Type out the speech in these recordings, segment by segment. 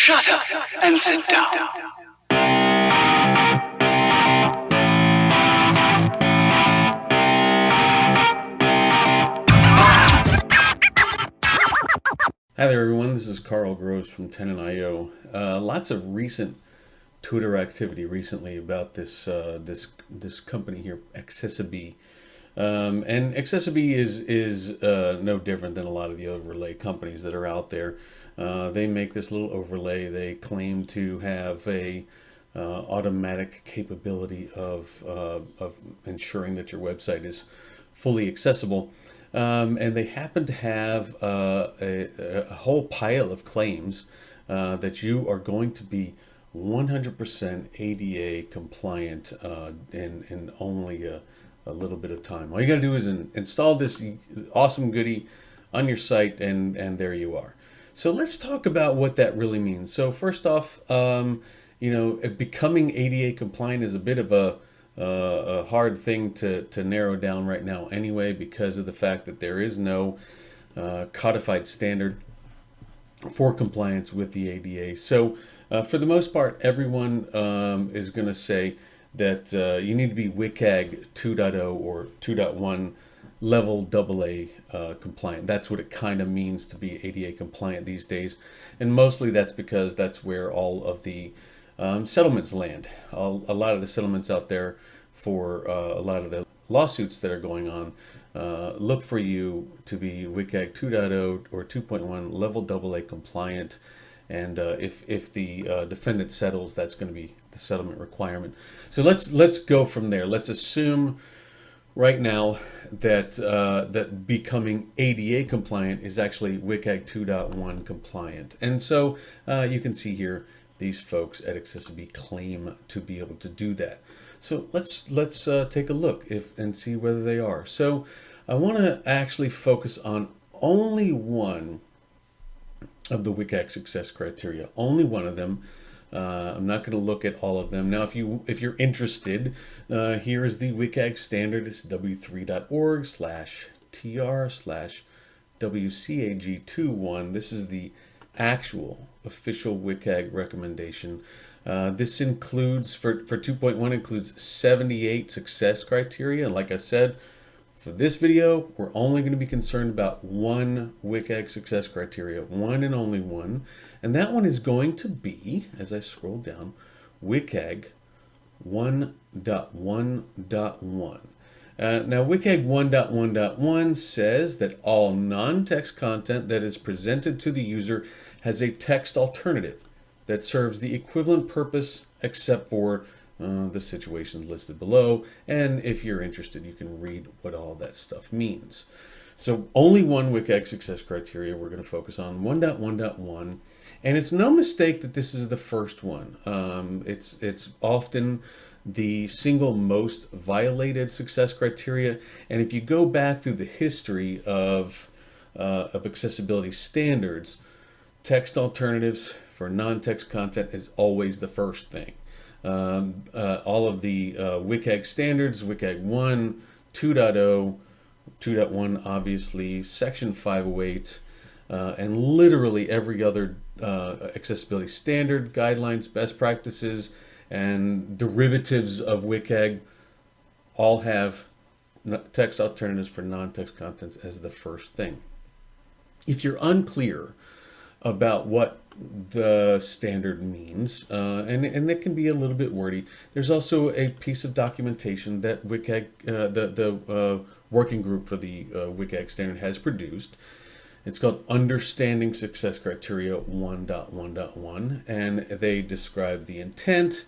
Shut up and sit down. Hi there, everyone. This is Karl Groves from Tenon.io. Lots of recent Twitter activity recently about this company here, Accessibile. And Accessibile is no different than a lot of the overlay companies that are out there. They make this little overlay. They claim to have a automatic capability of ensuring that your website is fully accessible. And they happen to have a whole pile of claims that you are going to be 100% ADA compliant in only a little bit of time. All you got to do is install this awesome goodie on your site, and there you are. So let's talk about what that really means. So first off, becoming ADA compliant is a bit of a hard thing to narrow down right now anyway, because of the fact that there is no codified standard for compliance with the ADA. So for the most part, everyone is going to say that you need to be WCAG 2.0 or 2.1 level AA compliant. That's what it kind of means to be ADA compliant these days. And mostly that's because that's where all of the settlements land. A lot of the settlements out there for a lot of the lawsuits that are going on look for you to be WCAG 2.0 or 2.1 level AA compliant. And if the defendant settles, that's going to be the settlement requirement. So let's go from there. Let's assume right now that that becoming ADA compliant is actually WCAG 2.1 compliant. And so you can see here these folks at Accessibile claim to be able to do that. So let's take a look and see whether they are. So I want to actually focus on only one of the WCAG success criteria, only one of them. I'm not going to look at all of them. Now, if you're interested, here is the WCAG standard. It's w3.org/tr/WCAG21. This is the actual official WCAG recommendation. This includes, for 2.1, includes 78 success criteria. And like I said, for this video, we're only going to be concerned about one WCAG success criteria, one and only one. And that one is going to be, as I scroll down, WCAG 1.1.1. Now, WCAG 1.1.1 says that all non-text content that is presented to the user has a text alternative that serves the equivalent purpose except for the situations listed below. And if you're interested, you can read what all that stuff means. So only one WCAG success criteria we're going to focus on, 1.1.1. And it's no mistake that this is the first one. It's often the single most violated success criteria. And if you go back through the history of accessibility standards, text alternatives for non-text content is always the first thing. All of the WCAG standards, WCAG 1, 2.0, 2.1 obviously, Section 508, and literally every other accessibility standard, guidelines, best practices, and derivatives of WCAG all have text alternatives for non-text contents as the first thing. If you're unclear about what the standard means, and it can be a little bit wordy, there's also a piece of documentation that WCAG, the working group for the WCAG standard has produced. It's called Understanding Success Criteria 1.1.1, and they describe the intent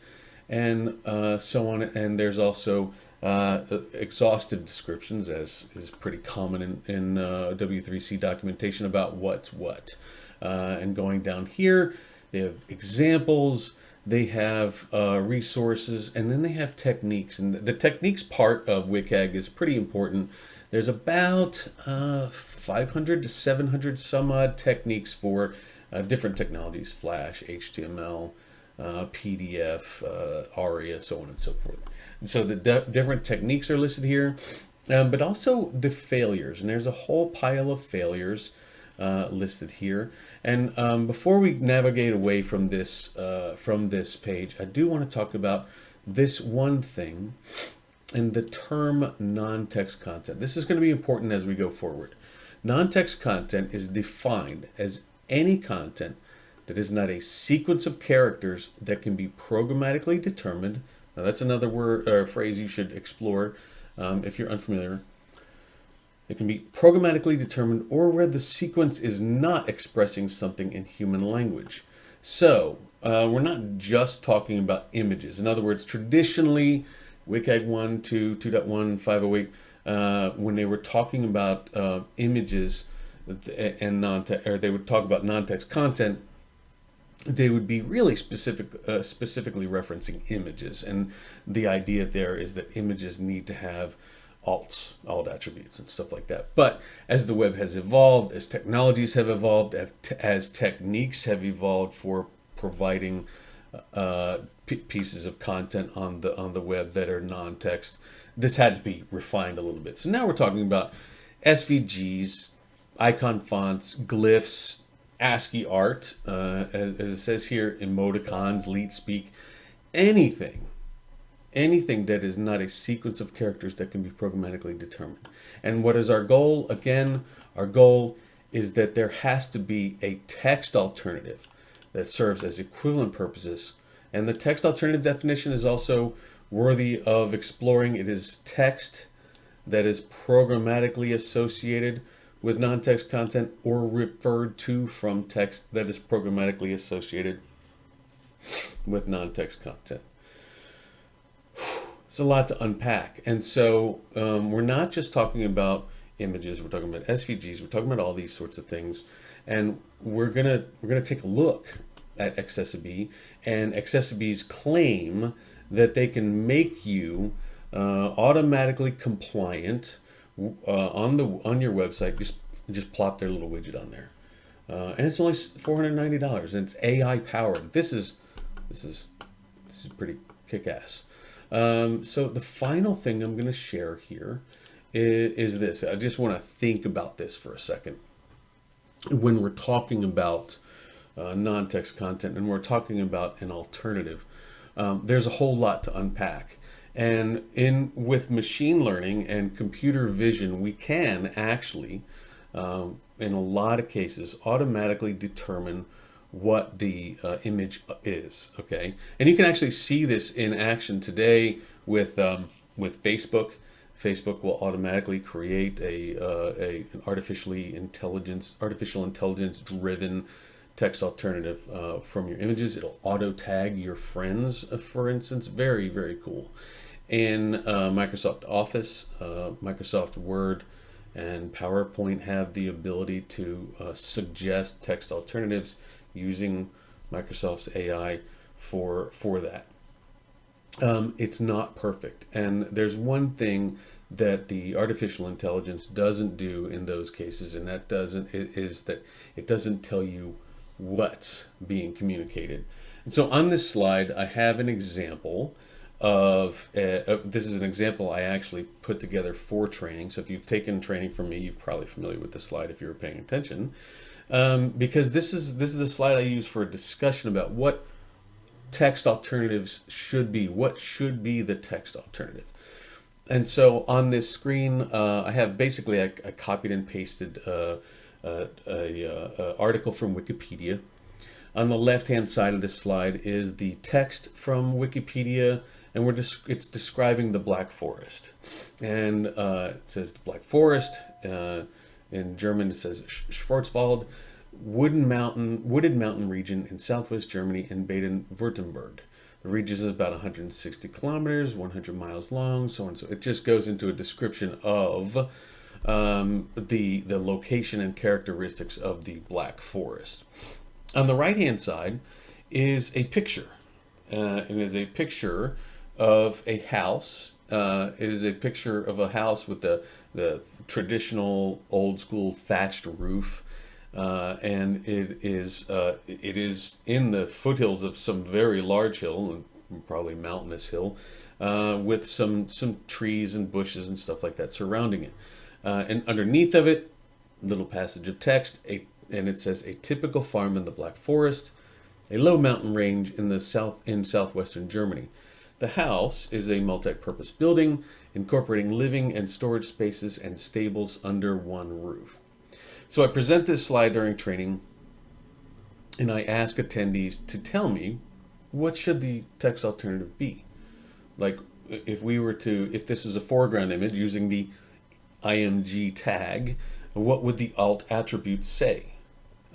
and so on. And there's also exhaustive descriptions, as is pretty common in W3C documentation, about what's what. And going down here, they have examples, they have resources, and then they have techniques. And the techniques part of WCAG is pretty important. There's about 500 to 700 some odd techniques for different technologies, Flash, HTML, PDF, ARIA, so on and so forth. And so the different techniques are listed here, but also the failures. And there's a whole pile of failures listed here. And before we navigate away from this page, I do want to talk about this one thing and the term non-text content. This is going to be important as we go forward. Non-text content is defined as any content that is not a sequence of characters that can be programmatically determined. Now that's another word or phrase you should explore if you're unfamiliar. It can be programmatically determined or where the sequence is not expressing something in human language. So we're not just talking about images. In other words, traditionally, WCAG 1, 2, 2.1, 508, when they were talking about images and non-text, or they would talk about non-text content, they would be really specifically referencing images. And the idea there is that images need to have alt attributes and stuff like that. But as the web has evolved, as technologies have evolved, as techniques have evolved for providing pieces of content on the web that are non-text, this had to be refined a little bit. So now we're talking about SVGs, icon fonts, glyphs, ASCII art, as it says here, emoticons, leet speak, anything that is not a sequence of characters that can be programmatically determined. And what is our goal? Again, our goal is that there has to be a text alternative that serves as equivalent purposes. And the text alternative definition is also worthy of exploring. It is text that is programmatically associated with non-text content or referred to from text that is programmatically associated with non-text content. It's a lot to unpack. And so we're not just talking about images, we're talking about SVGs, we're talking about all these sorts of things. And we're gonna take a look at accessibile and accessibile's claim that they can make you automatically compliant on your website. Just plop their little widget on there, and it's only $490, and it's AI powered. This is pretty kick-ass. So the final thing I'm going to share here is this. I just want to think about this for a second. When we're talking about non-text content and we're talking about an alternative, there's a whole lot to unpack. And with machine learning and computer vision, we can actually, in a lot of cases, automatically determine what the image is. Okay, and you can actually see this in action today with Facebook. Facebook will automatically create an artificial intelligence driven text alternative from your images. It'll auto tag your friends, for instance. Very, very cool. In Microsoft Office, Microsoft Word, and PowerPoint have the ability to suggest text alternatives using Microsoft's AI for that. It's not perfect, and there's one thing that the artificial intelligence doesn't do in those cases, and that is that it doesn't tell you what's being communicated. And so on this slide, I have an example of this is an example I actually put together for training. So if you've taken training from me, you're probably familiar with this slide if you were paying attention, because this is a slide I use for a discussion about what text alternatives should be. What should be the text alternative? And so on this screen, I have basically I copied and pasted a article from Wikipedia. On the left-hand side of this slide is the text from Wikipedia, and it's describing the Black Forest. And it says the Black Forest. In German, it says Schwarzwald, wooded mountain region in southwest Germany in Baden-Württemberg. The region is about 160 kilometers, 100 miles long, so on and so. It just goes into a description of the location and characteristics of the Black Forest. On the right-hand side is a picture. It is a picture of a house. It is a picture of a house with the traditional old-school thatched roof. And it is in the foothills of some very large hill, and probably mountainous hill, with some trees and bushes and stuff like that surrounding it. And underneath of it, little passage of text, a and it says a typical farm in the Black Forest, a low mountain range in the southwestern Germany. The house is a multi-purpose building incorporating living and storage spaces and stables under one roof. So I present this slide during training, and I ask attendees to tell me what should the text alternative be. Like if this was a foreground image using the IMG tag, what would the alt attribute say?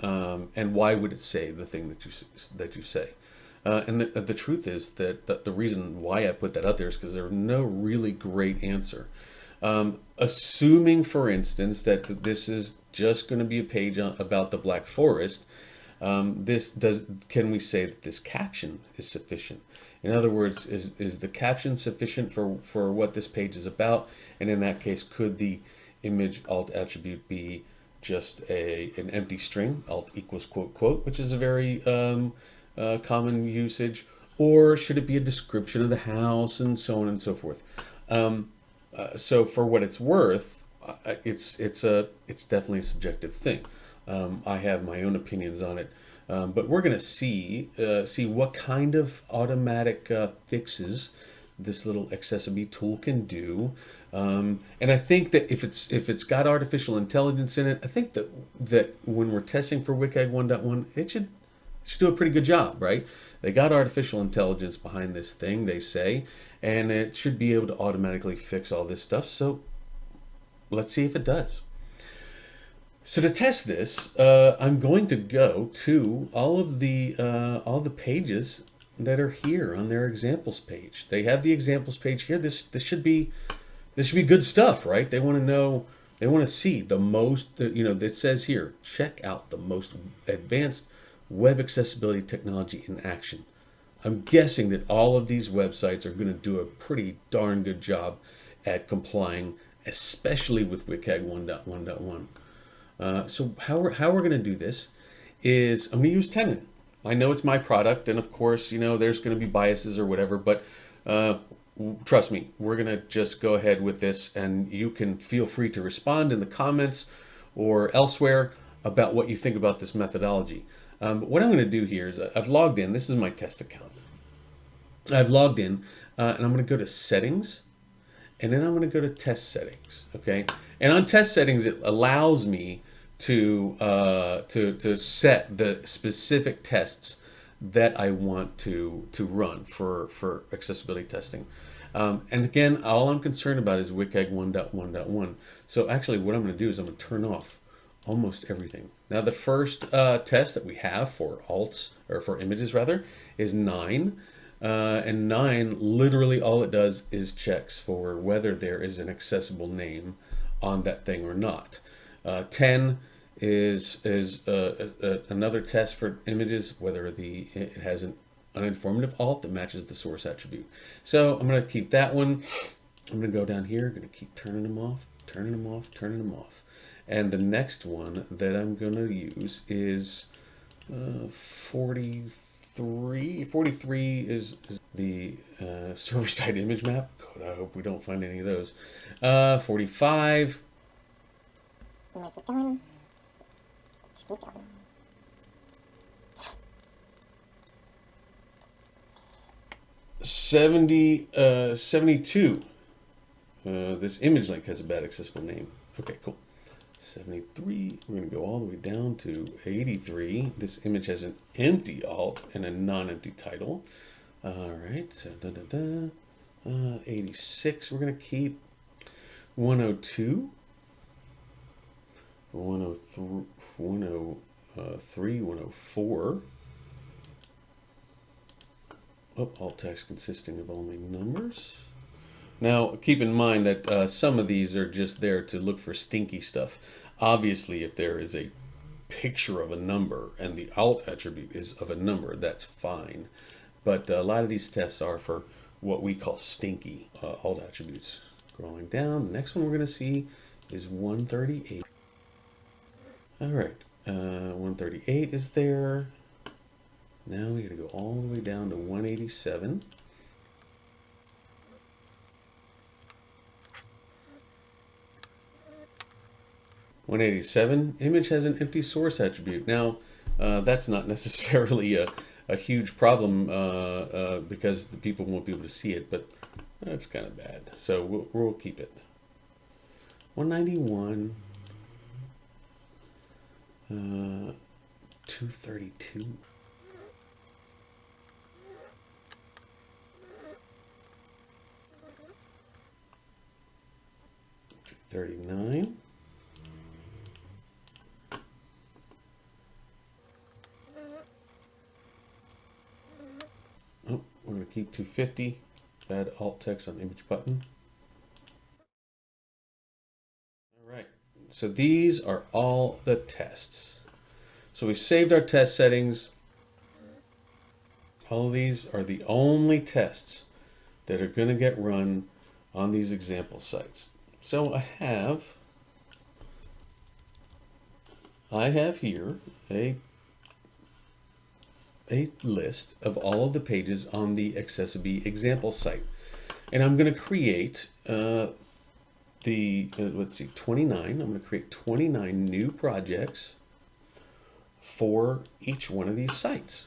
And why would it say the thing that you say? And the truth is that the reason why I put that out there is because there's no really great answer. Assuming, for instance, that this is just going to be a page about the Black Forest, can we say that this caption is sufficient? In other words, is the caption sufficient for what this page is about? And in that case, could the image alt attribute be just an empty string, alt equals quote quote, which is a very common usage, or should it be a description of the house and so on and so forth? So for what it's worth, it's definitely a subjective thing. I have my own opinions on it, but we're going to see what kind of automatic fixes this little accessibility tool can do. And I think that if it's got artificial intelligence in it, I think that when we're testing for WCAG 1.1, it should do a pretty good job, right? They got artificial intelligence behind this thing, they say, and it should be able to automatically fix all this stuff. So let's see if it does. So to test this, I'm going to go to all the pages that are here on their examples page. They have the examples page here. This should be good stuff, right? They want to know, they want to see the most, it says here, check out the most advanced web accessibility technology in action. I'm guessing that all of these websites are going to do a pretty darn good job at complying, especially with WCAG 1.1.1. So how we're going to do this is I'm going to use Tenon. I know it's my product, and of course, there's going to be biases or whatever, but trust me, we're going to just go ahead with this, and you can feel free to respond in the comments or elsewhere about what you think about this methodology. But what I'm going to do here is I've logged in. This is my test account. I've logged in, and I'm going to go to settings, and then I'm going to go to test settings. Okay, and on test settings, it allows me to set the specific tests that I want to run for accessibility testing. And again, all I'm concerned about is WCAG 1.1.1. So actually, what I'm going to do is I'm going to turn off almost everything. Now, the first test that we have for alts, or for images rather, is 9. And 9, literally all it does is checks for whether there is an accessible name on that thing or not. 10 is another test for images, whether it has an uninformative alt that matches the source attribute. So I'm going to keep that one. I'm going to go down here, going to keep turning them off, turning them off, turning them off. And the next one that I'm going to use is 43. 43 is the server-side image map. God, I hope we don't find any of those. 45. I'm gonna keep going. Just keep going. 72. This image link has a bad accessible name. Okay, cool. 73. We're going to go all the way down to 83. This image has an empty alt and a non-empty title. All right, so 86. We're going to keep 102. 103, 104. Alt text consisting of only numbers. Now, keep in mind that some of these are just there to look for stinky stuff. Obviously, if there is a picture of a number and the alt attribute is of a number, that's fine. But a lot of these tests are for what we call stinky alt attributes. Scrolling down, the next one we're going to see is 138. All right, 138 is there. Now we got to go all the way down to 187. 187, image has an empty source attribute. Now, that's not necessarily a huge problem because the people won't be able to see it, but that's kind of bad. So we'll keep it. 191, 232. 39. Oh, we're going to keep 250. Add alt text on the image button. All right. So these are all the tests. So we saved our test settings. All of these are the only tests that are going to get run on these example sites. So I have here a list of all of the pages on the Accessible example site, and I'm going to create let's see, 29. I'm going to create 29 new projects for each one of these sites.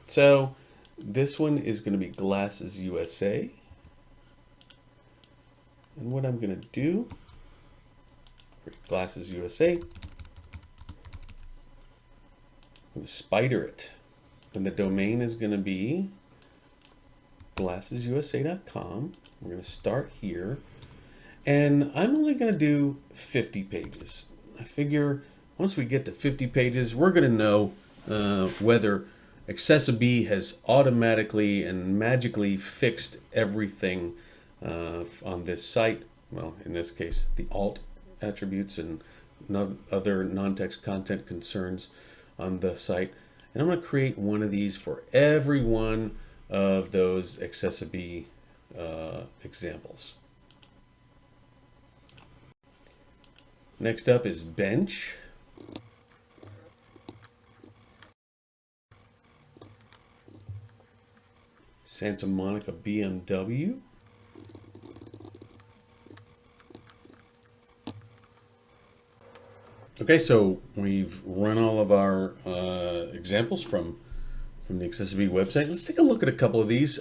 So this one is going to be Glasses USA. And what I'm going to do, create Glasses USA, I'm going to spider it. And the domain is going to be glassesusa.com. We're going to start here. And I'm only going to do 50 pages. I figure once we get to 50 pages, we're going to know whether Accessible has automatically and magically fixed everything on this site. Well, in this case, the alt attributes and other non-text content concerns on the site. And I'm going to create one of these for every one of those Accessible examples. Next up is bench. Santa Monica BMW. Okay, so we've run all of our examples from the Accessible website. Let's take a look at a couple of these.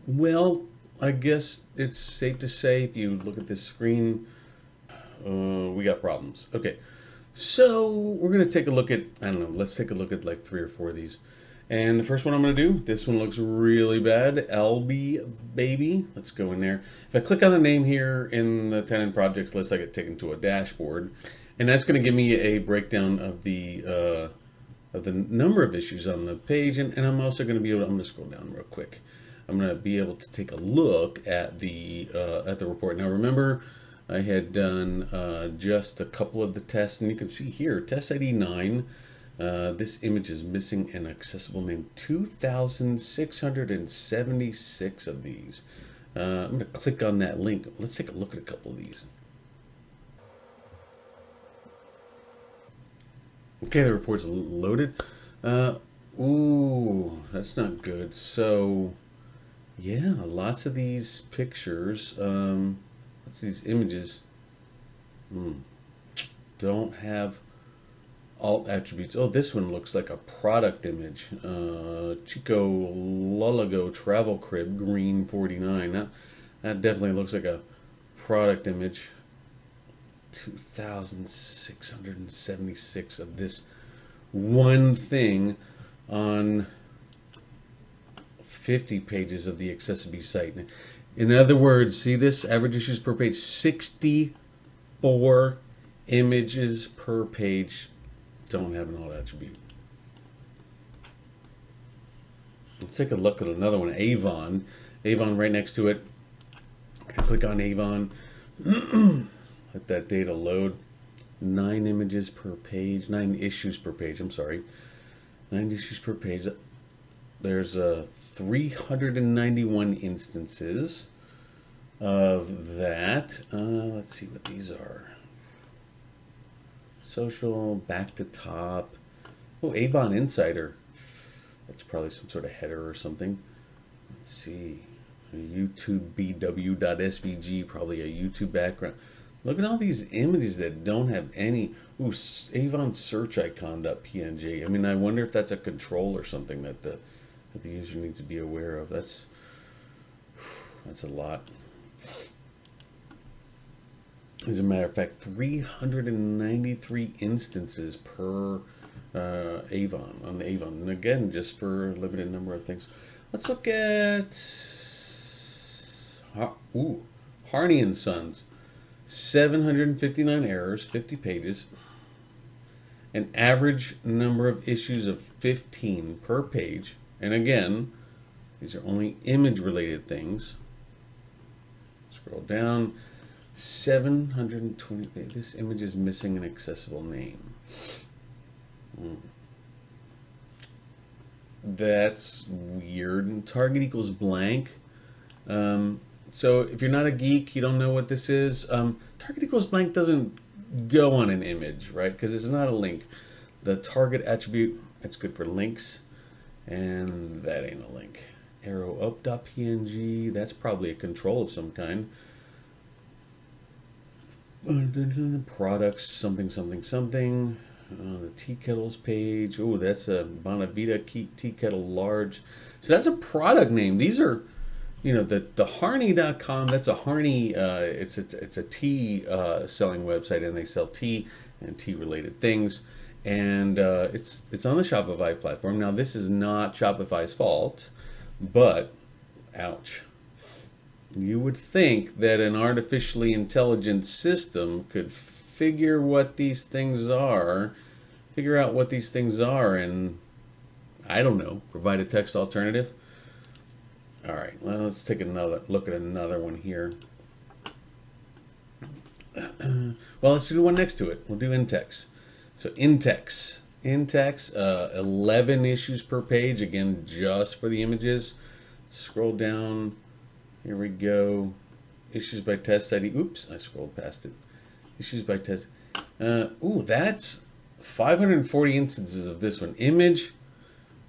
Well, I guess it's safe to say if you look at this screen, we got problems. Okay, so we're going to take a look at, I don't know, let's take a look at like 3 or 4 of these. And the first one I'm going to do, this one looks really bad, LB Baby. Let's go in there. If I click on the name here in the Tenon projects list, I get taken to a dashboard. And that's going to give me a breakdown of the number of issues on the page. And I'm also going to be able to, I'm going to scroll down real quick. I'm going to be able to take a look at the report. Now remember, I had done just a couple of the tests. And you can see here, test ID 9. This image is missing an accessible name. 2,676 of these. I'm going to click on that link. Let's take a look at a couple of these. Okay, the report's loaded. Ooh, that's not good. So, yeah, lots of these pictures, lots of these images don't have alt attributes. Oh, this one looks like a product image. Chico Lullago Travel Crib, green 49. That definitely looks like a product image. 2,676 of this one thing on 50 pages of the Accessible site. In other words, see this? Average issues per page, 64 images per page don't have an alt attribute. Let's take a look at another one, Avon. Avon right next to it. Click on Avon. Let that data load. 9 images per page, 9 issues per page, I'm sorry. 9 issues per page. There's 391 instances of that. Let's see what these are. Social, back to top. Oh, Avon Insider. That's probably some sort of header or something. Let's see. YouTube BW.svg, probably a YouTube background. Look at all these images that don't have any. Ooh, Avon search icon.png. I mean, I wonder if that's a control or something that the user needs to be aware of. That's a lot. As a matter of fact, 393 instances per Avon on the Avon, and again, just for a limited number of things. Let's look at Harney and Sons. 759 errors, 50 pages, an average number of issues of 15 per page. And again, these are only image related things. Scroll down. 720. This image is missing an accessible name. That's weird. And target equals blank. So if you're not a geek, you don't know what this is. Target equals blank doesn't go on an image, right? Because it's not a link. The target attribute, that's good for links. And that ain't a link. Arrow up.png, that's probably a control of some kind. Products, something, something, something. The tea kettles page. Oh, that's a Bonavita tea kettle large. So that's a product name. These are, you know, the Harney.com. That's a Harney. It's a tea selling website, and they sell tea and tea related things. And it's on the Shopify platform. Now, this is not Shopify's fault, but ouch. You would think that an artificially intelligent system could figure out what these things are, and I don't know, provide a text alternative. All right, well, let's take another look at another one here. Well, let's do one next to it. We'll do in-text. So in-text, 11 issues per page, again, just for the images. Scroll down. Here we go. Issues by test ID. Oops, I scrolled past it. Issues by test. That's 540 instances of this one. Image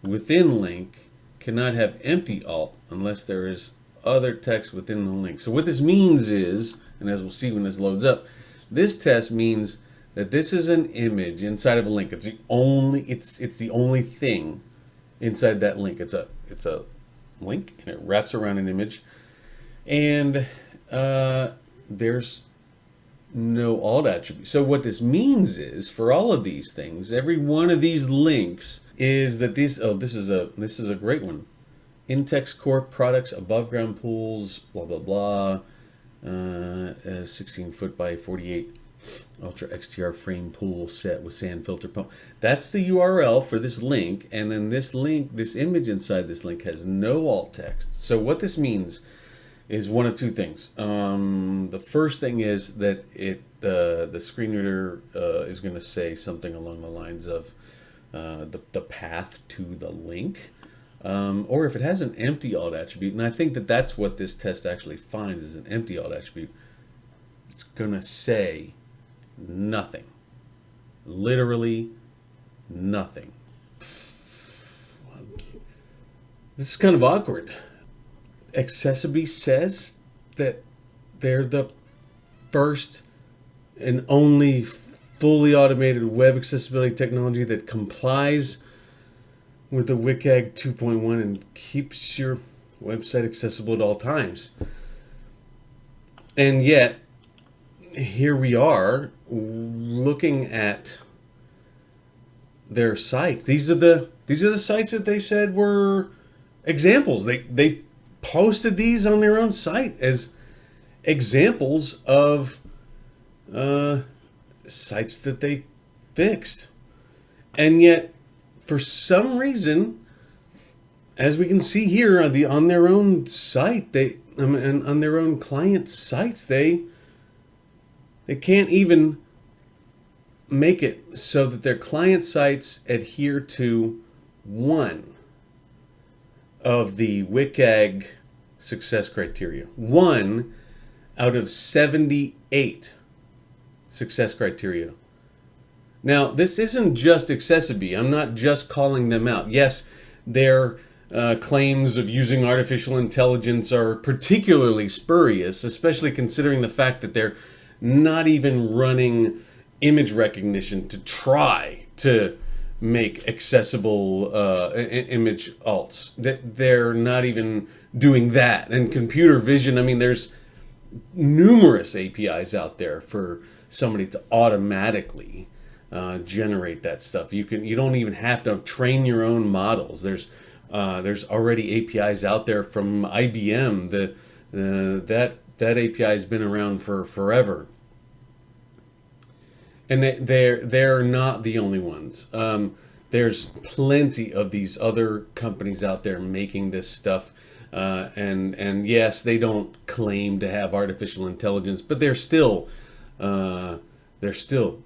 within link cannot have empty alt unless there is other text within the link. So what this means is, and as we'll see when this loads up, this test means that this is an image inside of a link. It's the only thing inside that link. It's a link, and it wraps around an image. And there's no alt attribute. So what this means is, for all of these things, every one of these links is that this is a great one. In-text core products, above ground pools, blah blah blah. 16 foot by 48 Ultra XTR frame pool set with sand filter pump. That's the URL for this link, and then this image inside this link has no alt text. So what this means is one of two things. The first thing is that the screen reader is going to say something along the lines of the path to the link, or if it has an empty alt attribute, and I think that's what this test actually finds is an empty alt attribute, it's going to say nothing. Literally nothing. This is kind of awkward. Accessibile says that they're the first and only fully automated web accessibility technology that complies with the WCAG 2.1 and keeps your website accessible at all times. And yet, here we are looking at their sites. These are the sites that they said were examples. They posted these on their own site as examples of sites that they fixed. And yet, for some reason, as we can see here on their own site, and on their own client sites, they can't even make it so that their client sites adhere to one of the WCAG success criteria. 1 out of 78 success criteria. Now, this isn't just accessibility. I'm not just calling them out. Yes, their claims of using artificial intelligence are particularly spurious, especially considering the fact that they're not even running image recognition to try to make accessible image alts. They're not even doing that. And computer vision, I mean, there's numerous APIs out there for somebody to automatically generate that stuff. You don't even have to train your own models. There's already APIs out there from IBM. That API has been around for forever. And they're not the only ones. There's plenty of these other companies out there making this stuff, and yes, they don't claim to have artificial intelligence, but they're still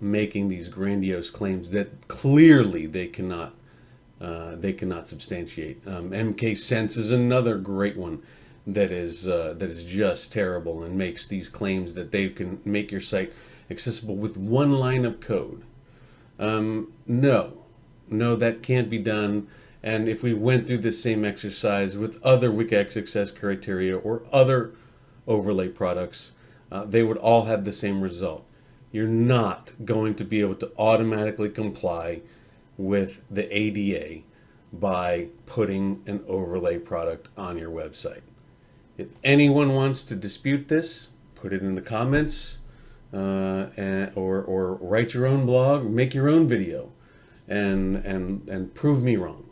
making these grandiose claims that clearly they cannot substantiate. MK Sense is another great one that is just terrible and makes these claims that they can make your site accessible with one line of code. No, that can't be done. And if we went through the same exercise with other WCAG success criteria or other overlay products, they would all have the same result. You're not going to be able to automatically comply with the ADA by putting an overlay product on your website. If anyone wants to dispute this, put it in the comments. Or write your own blog, make your own video, and prove me wrong.